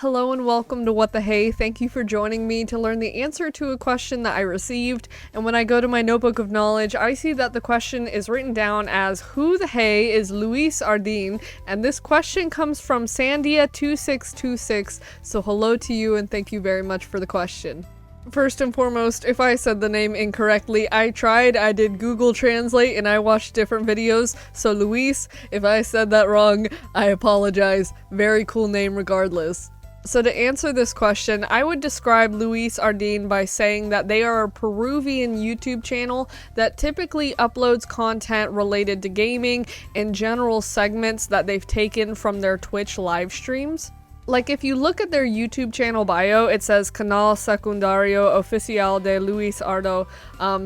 Hello and welcome to What the Hey. Thank you for joining me to learn the answer to a question that I received. And when I go to my notebook of knowledge, I see that the question is written down as who the hey is Luisardin? And this question comes from Sandia2626. So hello to you and thank you very much for the question. First and foremost, if I said the name incorrectly, I did Google Translate and I watched different videos. So Luis, if I said that wrong, I apologize. Very cool name regardless. So to answer this question, I would describe Luisardin by saying that they are a Peruvian YouTube channel that typically uploads content related to gaming and general segments that they've taken from their Twitch live streams. Like if you look at their YouTube channel bio, it says Canal Secundario Oficial de Luisardo,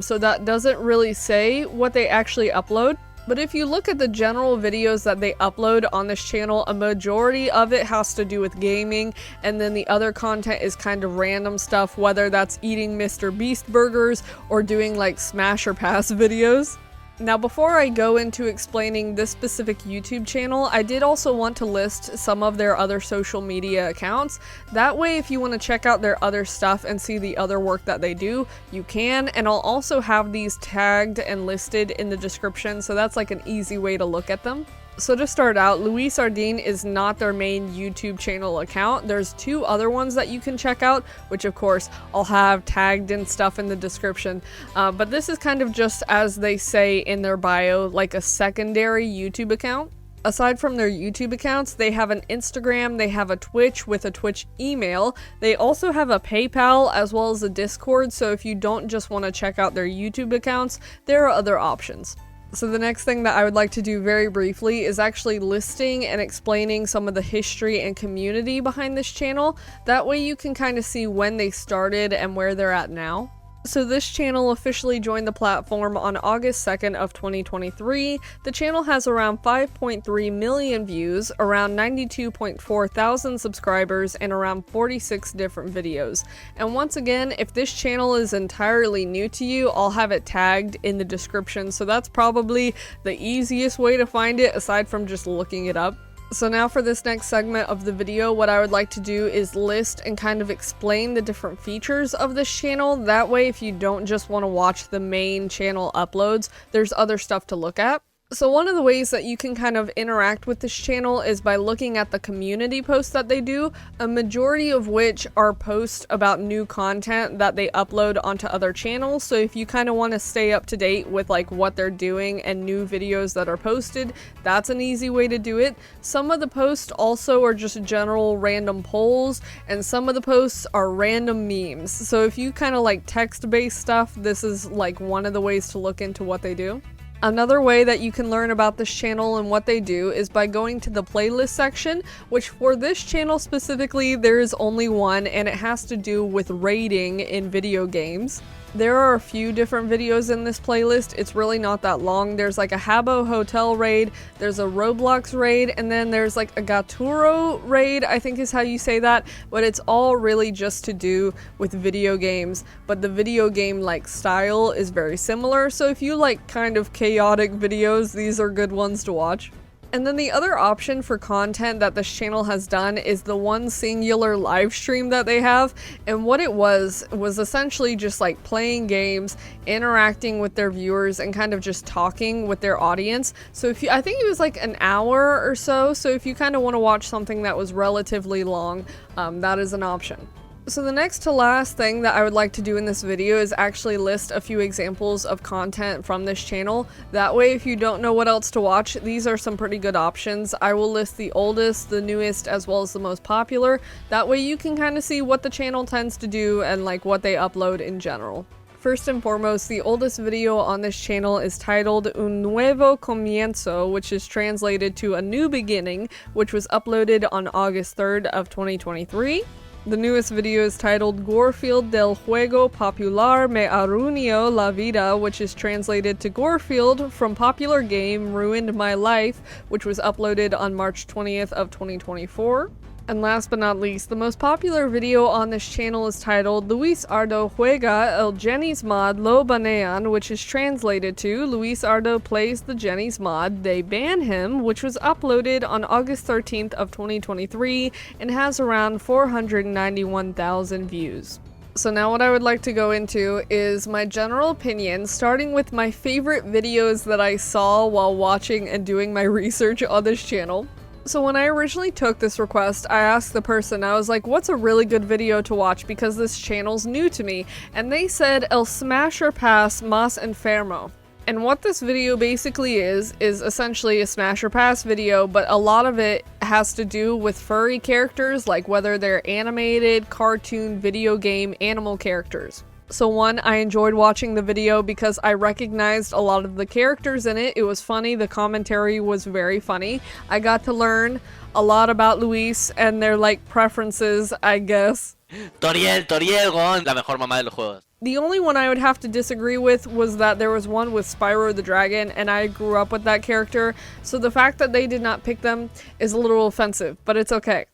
so that doesn't really say what they actually upload. But if you look at the general videos that they upload on this channel, a majority of it has to do with gaming, and then the other content is kind of random stuff, whether that's eating Mr. Beast burgers or doing like smash or pass videos. Now before I go into explaining this specific YouTube channel, I did also want to list some of their other social media accounts. That way if you want to check out their other stuff and see the other work that they do, you can, and I'll also have these tagged and listed in the description, so that's like an easy way to look at them. So to start out, Luisardin is not their main YouTube channel account. There's two other ones that you can check out, which of course I'll have tagged and stuff in the description. But this is kind of just, as they say in their bio, like a secondary YouTube account. Aside from their YouTube accounts, they have an Instagram, they have a Twitch with a Twitch email. They also have a PayPal as well as a Discord, so if you don't just want to check out their YouTube accounts, there are other options. So the next thing that I would like to do very briefly is actually listing and explaining some of the history and community behind this channel. That way you can kind of see when they started and where they're at now. So this channel officially joined the platform on August 2nd of 2023. The channel has around 5.3 million views, around 92.4 thousand subscribers, and around 46 different videos. And once again, if this channel is entirely new to you, I'll have it tagged in the description, so that's probably the easiest way to find it aside from just looking it up. So now for this next segment of the video, what I would like to do is list and kind of explain the different features of this channel. That way, if you don't just want to watch the main channel uploads, there's other stuff to look at. So one of the ways that you can kind of interact with this channel is by looking at the community posts that they do, a majority of which are posts about new content that they upload onto other channels. So if you kind of want to stay up to date with like what they're doing and new videos that are posted, that's an easy way to do it. Some of the posts also are just general random polls, and some of the posts are random memes. So if you kind of like text-based stuff, this is like one of the ways to look into what they do. Another way that you can learn about this channel and what they do is by going to the playlist section, which for this channel specifically, there is only one, and it has to do with raiding in video games. There are a few different videos in this playlist. It's really not that long. There's like a Habbo Hotel raid, there's a Roblox raid, and then there's like a Gaturo raid, I think is how you say that, but it's all really just to do with video games, but the video game like style is very similar, so if you like kind of chaotic videos, these are good ones to watch. And then the other option for content that this channel has done is the one singular live stream that they have. And what it was essentially just like playing games, interacting with their viewers, and kind of just talking with their audience. So I think it was like an hour or so. So if you kind of want to watch something that was relatively long, that is an option. So the next to last thing that I would like to do in this video is actually list a few examples of content from this channel. That way, if you don't know what else to watch, these are some pretty good options. I will list the oldest, the newest, as well as the most popular. That way you can kind of see what the channel tends to do and like what they upload in general. First and foremost, the oldest video on this channel is titled Un Nuevo Comienzo, which is translated to A New Beginning, which was uploaded on August 3rd of 2023. The newest video is titled Gorefield del Juego Popular Me Arruinó la Vida, which is translated to Gorefield from popular game Ruined My Life, which was uploaded on March 20th of 2024. And last but not least, the most popular video on this channel is titled Luisardo juega el Jenny's mod lo banean, which is translated to Luisardo plays the Jenny's mod, they ban him, which was uploaded on August 13th of 2023 and has around 491,000 views. So now what I would like to go into is my general opinion, starting with my favorite videos that I saw while watching and doing my research on this channel. So when I originally took this request, I asked the person, I was like, what's a really good video to watch because this channel's new to me? And they said, El Smash or Pass Mas Enfermo. And what this video basically is essentially a smash or pass video, but a lot of it has to do with furry characters, like whether they're animated, cartoon, video game, animal characters. So one, I enjoyed watching the video because I recognized a lot of the characters in it. It was funny, the commentary was very funny. I got to learn a lot about Luis and their like preferences, I guess. Toriel, con la mejor mamá de los juegos. The only one I would have to disagree with was that there was one with Spyro the Dragon, and I grew up with that character, so the fact that they did not pick them is a little offensive, but it's okay.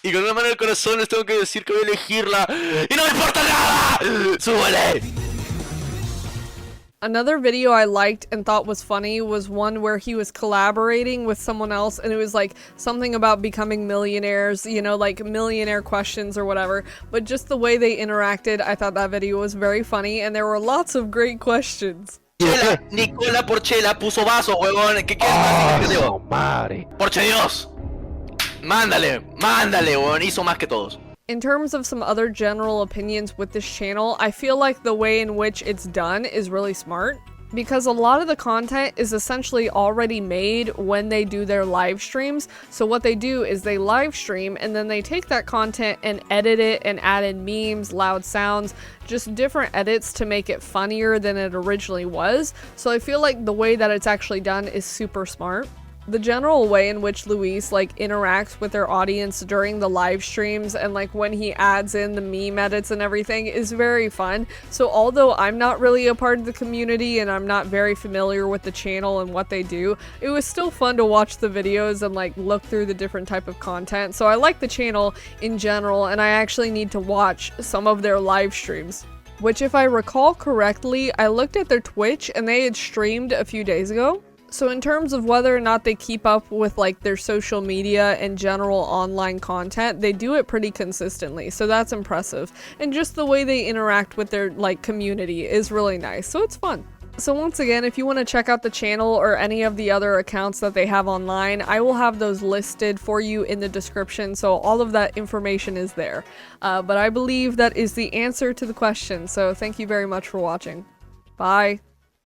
Y con una mano en el corazón les tengo que decir que voy a elegirla. ¡Y no me importa nada! ¡Súbele! Another video I liked and thought was funny was one where he was collaborating with someone else, and it was like something about becoming millionaires, you know, like millionaire questions or whatever, but just the way they interacted, I thought that video was very funny, and there were lots of great questions. Nicola Porchela puso vaso, huevón. ¿Qué quieres más significativo? Madre. ¡Porche Dios! Mándale, huevón. Hizo más que todos. In terms of some other general opinions with this channel, I feel like the way in which it's done is really smart, because a lot of the content is essentially already made when they do their live streams. So what they do is they live stream and then they take that content and edit it and add in memes, loud sounds, just different edits to make it funnier than it originally was. So I feel like the way that it's actually done is super smart. The general way in which Luis like interacts with their audience during the live streams and like when he adds in the meme edits and everything is very fun. So although I'm not really a part of the community and I'm not very familiar with the channel and what they do, it was still fun to watch the videos and like look through the different type of content. So I like the channel in general, and I actually need to watch some of their live streams, which if I recall correctly, I looked at their Twitch and they had streamed a few days ago. So in terms of whether or not they keep up with like their social media and general online content, they do it pretty consistently, so that's impressive. And just the way they interact with their like community is really nice, so it's fun. So once again, if you want to check out the channel or any of the other accounts that they have online, I will have those listed for you in the description, so all of that information is there. But I believe that is the answer to the question, so thank you very much for watching. Bye!